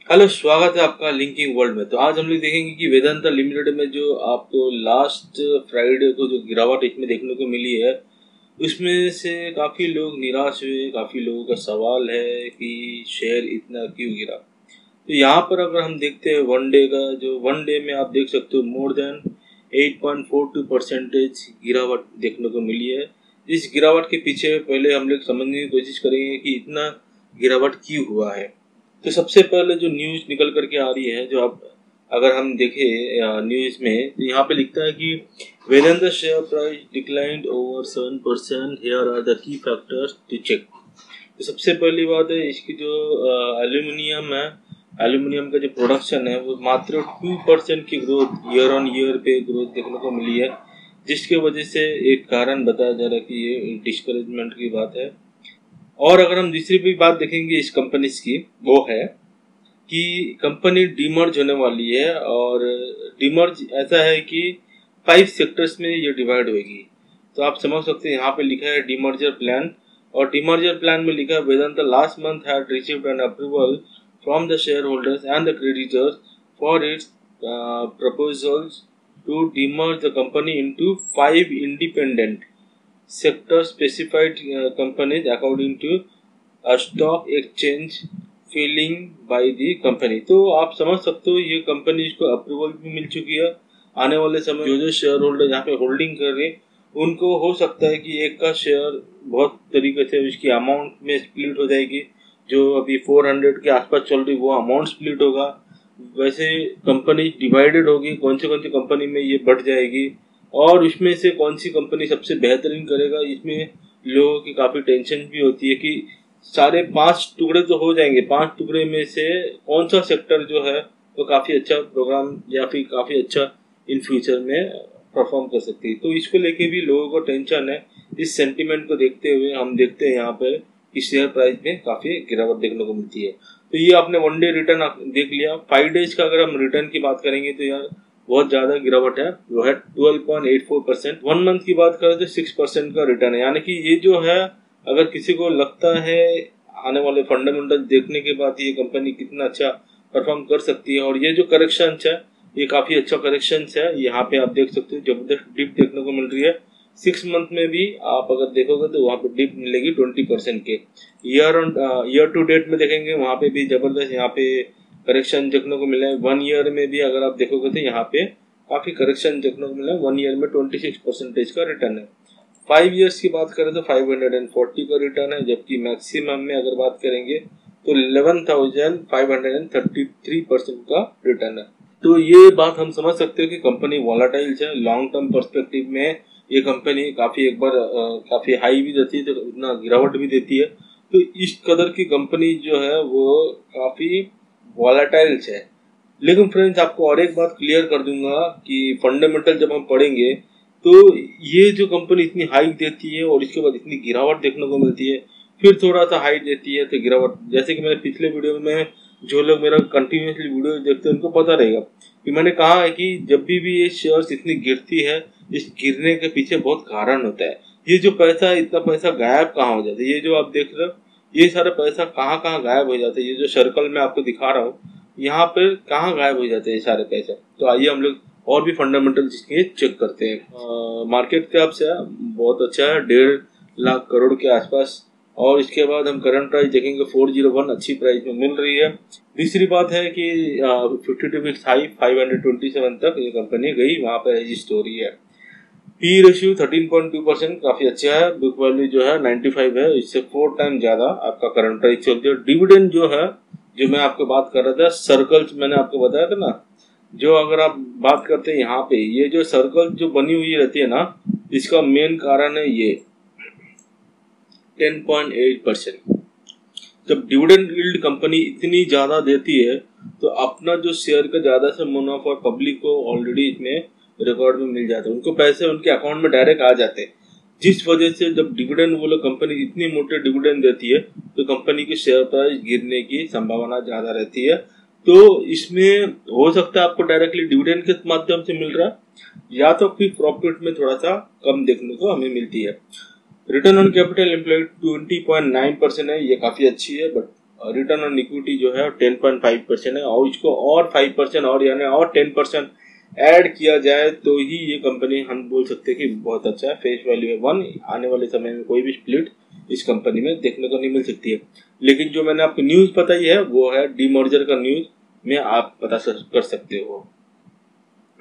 Hello, स्वागत है आपका लिंकिंग वर्ल्ड में। तो आज हम लोग देखेंगे कि वेदांता लिमिटेड में जो आपको लास्ट फ्राइडे को जो गिरावट इसमें देखने को मिली है, उसमें से काफ़ी लोग निराश हुए। काफ़ी लोगों का सवाल है कि शेयर इतना क्यों गिरा। तो यहाँ पर अगर हम देखते हैं वन डे का, जो वन डे में आप देख सकते हो मोर देन 8.42% गिरावट देखने को मिली है। इस गिरावट के पीछे पहले हम लोग समझने की कोशिश करेंगे कि इतना गिरावट क्यों हुआ है। तो सबसे पहले जो न्यूज निकल करके आ रही है, जो आप अगर हम देखें न्यूज में, तो यहाँ पे लिखता है कि Vedanta share price declined over 7%, here are the key factors to check. तो सबसे पहली बात है, इसकी जो एल्यूमिनियम है, एल्यूमिनियम का जो प्रोडक्शन है वो मात्र 2% की ग्रोथ ईयर ऑन ईयर पे ग्रोथ देखने को मिली है, जिसके वजह से एक कारण बताया जा रहा है कि ये डिस्करेजमेंट की बात है। और अगर हम दूसरी भी बात देखेंगे इस कंपनी की, वो है कि कंपनी डीमर्ज होने वाली है। और डीमर्ज ऐसा है कि 5 सेक्टर्स में ये डिवाइड होगी। तो आप समझ सकते हैं, यहाँ पे लिखा है डीमर्जर प्लान, और डीमर्जर प्लान में लिखा है Vedanta last month had received an approval from the share holders and the creditors for its proposals to demerge the company into 5 independent sector specified companies according to a stock exchange filing by the company। तो आप समझ सकते हो ये company इसको approval भी मिल चुकी है। आने वाले समय जो शेयर होल्डर यहाँ पे होल्डिंग कर रहे हैं, उनको हो सकता है कि एक का शेयर बहुत तरीके से उसकी अमाउंट में स्प्लिट हो जाएगी। जो अभी 400 के आसपास चल रही वो अमाउंट स्प्लिट होगा। वैसे कंपनी डिवाइडेड होगी, कौन सी कंपनी में ये बढ़ जाएगी और उसमें से कौन सी कंपनी सबसे बेहतरीन करेगा, इसमें लोगों की काफी टेंशन भी होती है कि सारे 5 टुकड़े तो हो जाएंगे, 5 टुकड़े में से कौन सा सेक्टर जो है वो काफी अच्छा प्रोग्राम या फिर काफी अच्छा इन फ्यूचर में परफॉर्म कर सकती है। तो इसको लेके भी लोगों को टेंशन है। इस सेंटिमेंट को देखते हुए हम देखते हैं यहाँ पर कि शेयर प्राइस में काफी गिरावट देखने को मिलती है। तो ये आपने वन डे रिटर्न देख लिया। 5 डेज का अगर हम रिटर्न की बात करेंगे तो यार बहुत ज्यादा गिरावट है, वो है 12.84%। 1 मंथ की बात करें तो 6% का रिटर्न है। यानी कि ये जो है, अगर किसी को लगता है आने वाले फंडामेंटल देखने के बाद ये कंपनी कितना अच्छा परफॉर्म कर सकती है, और ये जो करेक्शन है ये काफी अच्छा करेक्शन है। यहाँ पे आप देख सकते हो जबरदस्त डिप देखने को मिल रही है। 6 मंथ में भी आप अगर देखोगे तो वहाँ पे डिप मिलेगी 20% के। ईयर टू डेट में देखेंगे वहाँ पे भी जबरदस्त यहाँ पे करेक्शन देखने को मिला है। 1 ईयर में भी अगर आप देखोगे तो यहाँ पे काफी करेक्शन देखने को मिला है। 1 ईयर में 26% का रिटर्न है। 5 ईयर्स की बात करें तो 540 का रिटर्न है, जबकि मैक्सिमम में अगर बात करेंगे तो 11,533% का रिटर्न है। तो ये बात हम समझ सकते हो कि कंपनी वॉलाटाइल है। लॉन्ग टर्म पर्सपेक्टिव में ये कंपनी काफी एक बार काफी हाई भी देती है तो उतना गिरावट भी देती है। तो इस कदर की कंपनी जो है वो काफी वॉलाटाइल है। लेकिन फ्रेंड्स, आपको और एक बात क्लियर कर दूंगा कि फंडामेंटल जब हम पढ़ेंगे तो ये जो कंपनी इतनी हाइक देती है और इसके बाद इतनी गिरावट देखने को मिलती है, फिर थोड़ा सा हाइक देती है तो गिरावट, जैसे कि मैंने पिछले वीडियो में, जो लोग मेरा कंटिन्यूसली वीडियो देखते हैं उनको पता रहेगा कि मैंने कहा है कि जब भी ये शेयर्स इतनी गिरती है, इस गिरने के पीछे बहुत कारण होता है। ये जो पैसा, इतना पैसा गायब कहाँ हो जाता है, ये जो आप देख रहे हो ये सारा पैसा कहाँ कहाँ गायब हो जाता है। ये जो सर्कल में आपको दिखा रहा हूँ यहाँ पर कहाँ गायब हो जाते हैं सारे पैसे। तो आइए हम लोग और भी फंडामेंटल चीजें चेक करते हैं। मार्केट कैप से बहुत अच्छा है, 1.5 लाख करोड़ के आसपास। और इसके बाद हम करंट प्राइस देखेंगे 401 अच्छी प्राइस में मिल रही है। तीसरी बात है कि 52 वीक्स हाई 527 तक ये कंपनी गई, वहां पर रजिस्टर हो रही है। पी रेशियो 13.2% काफी अच्छा है। बुक वैल्यू जो है 95 है, इससे 4 टाइम ज्यादा आपका करंट प्राइस चलती है। डिविडेंड जो है, जो मैं आपको बात कर रहा था, सर्कल्स मैंने आपको बताया था ना, जो अगर आप बात करते हैं यहाँ पे, ये जो सर्कल जो बनी हुई रहती है ना, इसका मेन कारण है ये 10.8%। जब डिविडेंड यील्ड कंपनी इतनी ज्यादा देती है तो अपना जो शेयर का ज्यादा से मुनाफा पब्लिक को ऑलरेडी इसमें रिकॉर्ड में मिल जाता है, उनको पैसे उनके अकाउंट में डायरेक्ट आ जाते हैं। जिस वजह से जब डिविडेंड वो लोग कंपनी इतनी मोटे डिविडेंड देती है तो कंपनी की शेयर प्राइस गिरने की संभावना ज्यादा रहती है। तो इसमें हो सकता है आपको डायरेक्टली डिविडेंड के माध्यम से मिल रहा है, या तो फिर प्रॉफिट में थोड़ा सा कम देखने को हमें मिलती है। रिटर्न ऑन कैपिटल एम्प्लॉयड 20.9% है, ये काफी अच्छी है। बट रिटर्न ऑन इक्विटी जो है 10.5% है, और इसको और 5% और यानी और 10% ऐड किया जाए तो ही ये कंपनी हम बोल सकते हैं कि बहुत अच्छा है। फेस वैल्यू है 1। आने वाले समय में कोई भी स्प्लिट इस कंपनी में देखने को नहीं मिल सकती है। लेकिन जो मैंने आपको न्यूज बताई है वो है डीमर्जर का न्यूज में आप पता कर सकते हो।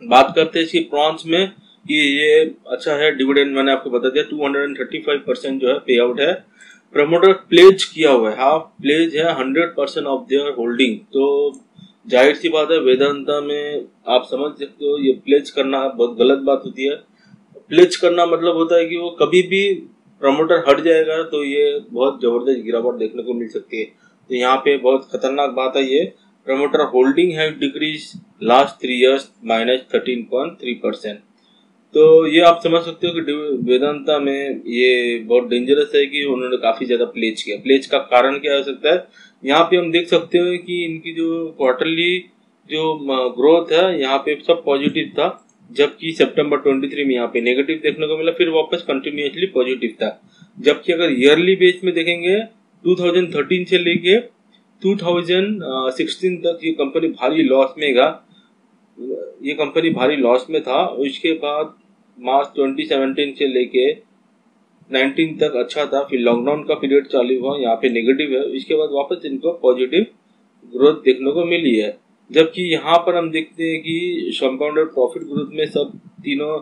बात करते हैं इसकी प्रॉन्स में कि ये अच्छा है। डिविडेंड मैंने आपको बता दिया 235% जो है पे आउट है। प्रमोटर प्लेज किया हुआ है, हाफ प्लेज है 100% ऑफ देयर होल्डिंग। तो जाहिर सी बात है वेदांता में आप समझ सकते हो ये प्लेज करना बहुत गलत बात होती है। प्लेज करना मतलब होता है कि वो कभी भी प्रमोटर हट जाएगा तो ये बहुत जबरदस्त गिरावट देखने को मिल सकती है। तो यहाँ पे बहुत खतरनाक बात है ये। प्रमोटर होल्डिंग है डिक्रीज लास्ट 3 years -13.3%। तो ये आप समझ सकते हो कि वेदांता में ये बहुत डेंजरस है कि उन्होंने काफी ज्यादा प्लेज किया। प्लेज का कारण क्या हो सकता है, यहाँ पे हम देख सकते हो कि इनकी जो क्वार्टरली जो ग्रोथ है यहाँ पे सब पॉजिटिव था, जबकि सितंबर 23 में यहाँ पे नेगेटिव देखने को मिला, फिर वापस कंटिन्यूसली पॉजिटिव था। जबकि अगर ईयरली बेस में देखेंगे 2013 से लेके 2016 तक ये कंपनी भारी लॉस में था। उसके बाद मार्च 2017 से लेके 19 तक अच्छा था, फिर लॉकडाउन का पीरियड चालू हुआ, यहाँ पे नेगेटिव है। इसके बाद वापस इनको पॉजिटिव ग्रोथ देखने को मिली है। जबकि यहाँ पर हम देखते हैं कि कंपाउंडेड प्रॉफिट ग्रोथ में सब तीनों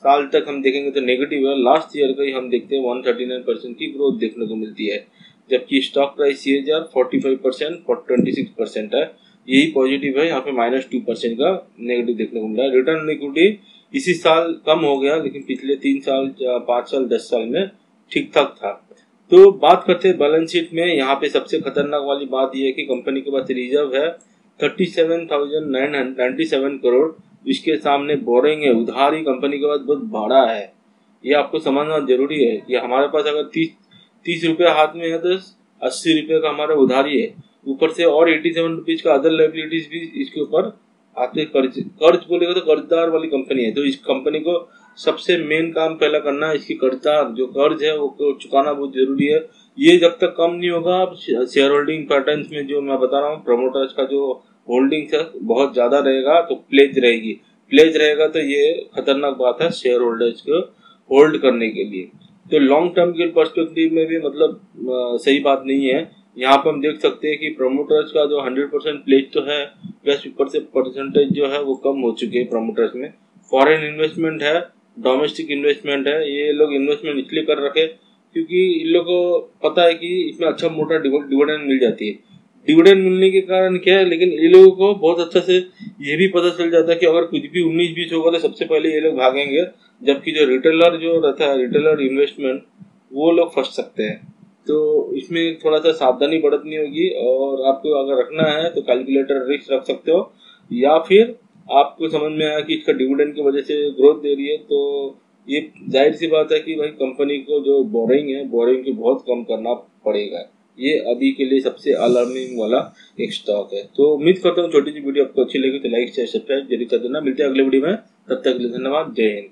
साल तक हम देखेंगे तो नेगेटिव है। लास्ट ईयर का ही हम देखते हैं 139% की ग्रोथ देखने को मिलती है, जबकि स्टॉक प्राइस CAGR 45% और 26% है, यही पॉजिटिव है। यहाँ पे -2% का नेगेटिव देखने को मिला है। रिटर्न ऑन इक्विटी इसी साल कम हो गया, लेकिन पिछले 3 साल 5 साल 10 साल में ठीक ठाक था। तो बात करते हैं बैलेंस शीट में। यहाँ पे सबसे खतरनाक वाली बात यह है कि कंपनी के पास रिजर्व है 37,997 करोड़। इसके सामने बोरिंग है, उधारी कंपनी के पास बहुत बड़ा है। ये आपको समझना जरूरी है कि हमारे पास अगर 30 रुपये हाथ में है तो 80 रुपये का हमारा उधारी है, ऊपर से और 87 रुपीज का अदर लायबिलिटीज भी इसके ऊपर आते। कर्ज बोलेगा तो कर्जदार वाली कंपनी है, तो इस कंपनी को सबसे मेन काम पहला करना है, इसकी कर्जदार जो कर्ज है वो चुकाना बहुत जरूरी है। ये जब तक कम नहीं होगा, शेयर होल्डिंग पैटर्न्स में जो मैं बता रहा हूँ प्रमोटर्स का जो होल्डिंग है बहुत ज्यादा रहेगा तो प्लेज रहेगा तो ये खतरनाक बात है शेयर होल्डर्स को होल्ड करने के लिए। तो लॉन्ग टर्म के पर्सपेक्टिव में भी मतलब सही बात नहीं है। यहाँ पर हम देख सकते हैं कि प्रमोटर्स का जो 100% प्लेज तो है, प्लस ऊपर से परसेंटेज जो है वो कम हो चुके हैं प्रमोटर्स में। फॉरेन इन्वेस्टमेंट है, डोमेस्टिक इन्वेस्टमेंट है। ये लोग इन्वेस्टमेंट इसलिए कर रखे क्योंकि इन लोगों को पता है कि इसमें अच्छा मोटा डिविडेंड मिल जाती है। डिविडेंड मिलने के कारण क्या है, लेकिन ये लोगों को बहुत अच्छा से ये भी पता चल जाता है कि अगर कुछ भी 19-20 होगा तो सबसे पहले ये लोग भागेंगे, जबकि जो रिटेलर रहता है, रिटेलर इन्वेस्टमेंट, वो लोग फंस सकते हैं। तो इसमें थोड़ा सा सावधानी बरतनी होगी, और आपको अगर रखना है तो कैलकुलेटर रिस्क रख सकते हो, या फिर आपको समझ में आया कि इसका डिविडेंड की वजह से ग्रोथ दे रही है, तो ये जाहिर सी बात है कि भाई कंपनी को जो बोरिंग को बहुत कम करना पड़ेगा। ये अभी के लिए सबसे अलार्मिंग वाला एक स्टॉक है। तो उम्मीद करता हूँ छोटी सी वीडियो आपको अच्छी लगी तो लाइक शेयर सब्सक्राइब जरूर कर देना। मिलते हैं अगले वीडियो में, तब तक के लिए धन्यवाद। जय हिंद।